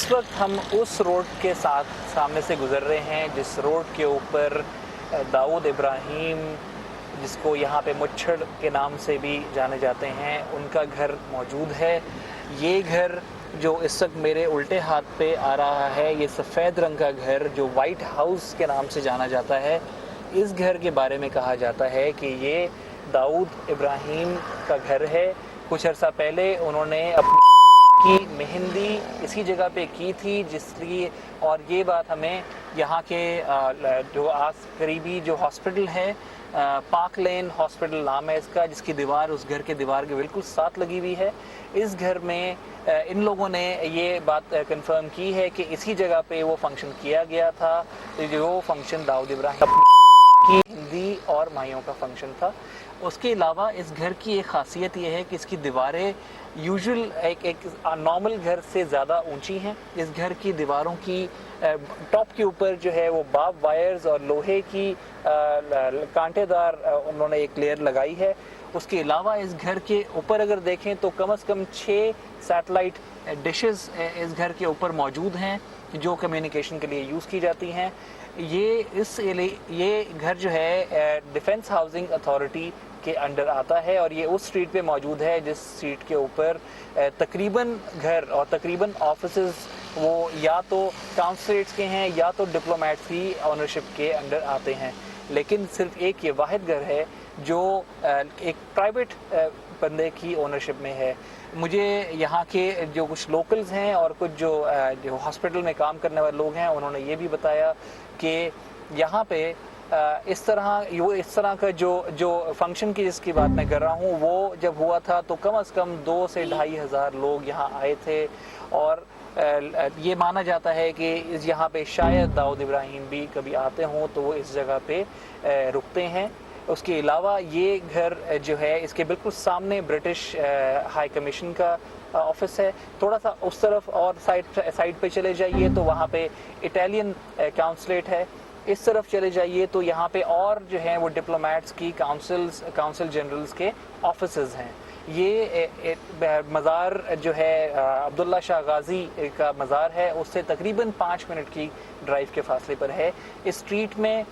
इस वक्त हम उस रोड के सामने से गुज़र रहे हैं जिस रोड के ऊपर दाऊद इब्राहिम, जिसको यहाँ पे मुच्छड़ के नाम से भी जाने जाते हैं, उनका घर मौजूद है। ये घर जो इस वक्त मेरे उल्टे हाथ पे आ रहा है, ये सफ़ेद रंग का घर जो वाइट हाउस के नाम से जाना जाता है, इस घर के बारे में कहा जाता है कि ये दाऊद इब्राहिम का घर है। कुछ अर्सा पहले उन्होंने अपनी की मेहंदी इसी जगह पे की थी, जिसलिए और ये बात हमें यहाँ के जो करीबी जो हॉस्पिटल है, पार्क लेन हॉस्पिटल नाम है इसका, जिसकी दीवार उस घर के दीवार के बिल्कुल साथ लगी हुई है। इस घर में इन लोगों ने ये बात कंफर्म की है कि इसी जगह पे वो फंक्शन किया गया था, जो फंक्शन दाऊद इब्राहिम की हिंदी और माइयों का फंक्शन था। उसके अलावा इस घर की एक ख़ासियत ये है कि इसकी दीवारें यूजुअल एक नॉर्मल घर से ज़्यादा ऊंची हैं। इस घर की दीवारों की टॉप के ऊपर जो है वो बार्ब वायर्स और लोहे की कांटेदार उन्होंने एक लेयर लगाई है। उसके अलावा इस घर के ऊपर अगर देखें तो कम से कम 6 सैटेलाइट डिशेस इस घर के ऊपर मौजूद हैं जो कम्युनिकेशन के लिए यूज़ की जाती हैं। ये घर जो है डिफेंस हाउसिंग अथॉरिटी के अंडर आता है और ये उस स्ट्रीट पे मौजूद है जिस स्ट्रीट के ऊपर तकरीबन घर और तकरीबन ऑफिसेस वो या तो काउंसलेट्स के हैं या तो डिप्लोमेट्स की ऑनरशिप के अंडर आते हैं। लेकिन सिर्फ एक ये वाहिद घर है जो एक प्राइवेट बंदे की ओनरशिप में है। मुझे यहाँ के जो कुछ लोकल्स हैं और कुछ जो हॉस्पिटल में काम करने वाले लोग हैं, उन्होंने ये भी बताया कि यहाँ पे इस तरह का जो फंक्शन की जिसकी बात मैं कर रहा हूँ, वो जब हुआ था तो कम से कम 2 से 2,500 हज़ार लोग यहाँ आए थे और ये माना जाता है कि यहाँ पे शायद दाऊद इब्राहिम भी कभी आते हों तो वो इस जगह पे रुकते हैं। उसके अलावा ये घर जो है इसके बिल्कुल सामने ब्रिटिश हाई कमीशन का ऑफिस है। थोड़ा सा उस तरफ और साइड पे चले जाइए तो वहाँ पे इटालियन काउंसलेट है। इस तरफ चले जाइए तो यहाँ पे और जो है वो डिप्लोमेट्स की काउंसिल जनरल्स के ऑफिसेज हैं। ये मज़ार जो है अब्दुल्ला शाह गाजी का मज़ार है, उससे तकरीबन 5 मिनट की ड्राइव के फासले पर है। इस स्ट्रीट में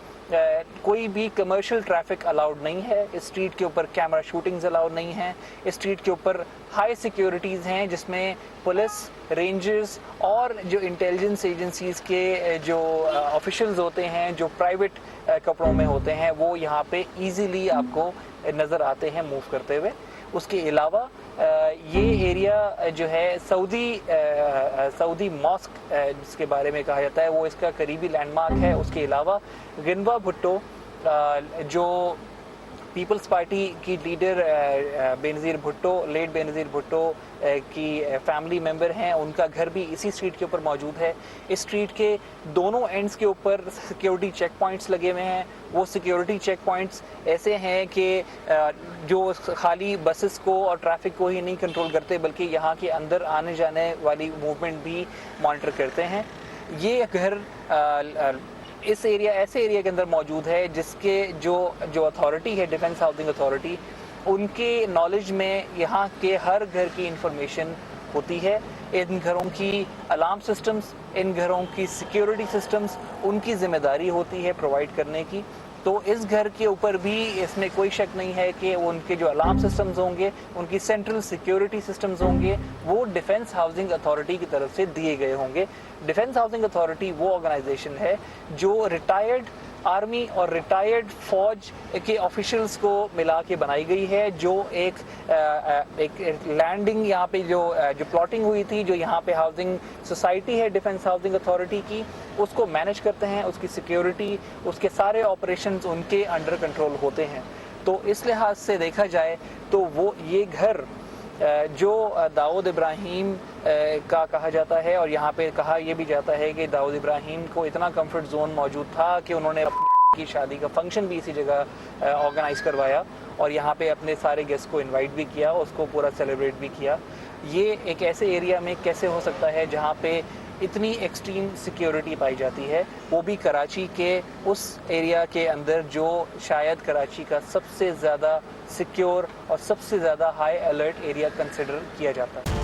कोई भी कमर्शियल ट्रैफिक अलाउड नहीं है। इस स्ट्रीट के ऊपर कैमरा शूटिंग्स अलाउड नहीं है। इस स्ट्रीट के ऊपर हाई सिक्योरिटीज़ हैं जिसमें पुलिस, रेंजर्स और जो इंटेलिजेंस एजेंसीज़ के जो ऑफिशियल्स होते हैं जो प्राइवेट कपड़ों में होते हैं, वो यहाँ पे इजीली आपको नज़र आते हैं मूव करते हुए। उसके अलावा ये एरिया जो है सऊदी मॉस्क जिसके बारे में कहा जाता है, वो इसका करीबी लैंडमार्क है। उसके अलावा गिनवा भुट्टो जो पीपल्स पार्टी की लीडर बेनज़ीर भुट्टो, लेट बेनज़ीर भुट्टो की फैमिली मेंबर हैं, उनका घर भी इसी स्ट्रीट के ऊपर मौजूद है। इस स्ट्रीट के दोनों एंड्स के ऊपर सिक्योरिटी चेक पॉइंट्स लगे हुए हैं। वो सिक्योरिटी चेक पॉइंट्स ऐसे हैं कि जो खाली बसेस को और ट्रैफिक को ही नहीं कंट्रोल करते बल्कि यहाँ के अंदर आने जाने वाली मूवमेंट भी मॉनिटर करते हैं। ये घर ऐसे एरिया के अंदर मौजूद है जिसके जो अथॉरिटी है, डिफेंस हाउसिंग अथॉरिटी, उनके नॉलेज में यहाँ के हर घर की इंफॉर्मेशन होती है। इन घरों की अलार्म सिस्टम्स, इन घरों की सिक्योरिटी सिस्टम्स उनकी जिम्मेदारी होती है प्रोवाइड करने की। तो इस घर के ऊपर भी इसमें कोई शक नहीं है कि उनके जो अलार्म सिस्टम्स होंगे, उनकी सेंट्रल सिक्योरिटी सिस्टम्स होंगे, वो डिफेंस हाउसिंग अथॉरिटी की तरफ से दिए गए होंगे। डिफेंस हाउसिंग अथॉरिटी वो ऑर्गेनाइजेशन है जो रिटायर्ड आर्मी और रिटायर्ड फौज के ऑफिशियल्स को मिला के बनाई गई है, जो एक लैंडिंग यहाँ पे जो प्लॉटिंग हुई थी, जो यहाँ पे हाउसिंग सोसाइटी है डिफेंस हाउसिंग अथॉरिटी की, उसको मैनेज करते हैं। उसकी सिक्योरिटी, उसके सारे ऑपरेशंस उनके अंडर कंट्रोल होते हैं। तो इस लिहाज से देखा जाए तो वो ये घर जो दाऊद इब्राहिम का कहा जाता है, और यहाँ पे कहा यह भी जाता है कि दाऊद इब्राहिम को इतना कंफर्ट जोन मौजूद था कि उन्होंने अपनी शादी का फंक्शन भी इसी जगह ऑर्गेनाइज करवाया और यहाँ पे अपने सारे गेस्ट को इनवाइट भी किया, उसको पूरा सेलिब्रेट भी किया। ये एक ऐसे एरिया में कैसे हो सकता है जहाँ पे इतनी एक्सट्रीम सिक्योरिटी पाई जाती है, वो भी कराची के उस एरिया के अंदर जो शायद कराची का सबसे ज़्यादा सिक्योर और सबसे ज़्यादा हाई अलर्ट एरिया कंसिडर किया जाता है।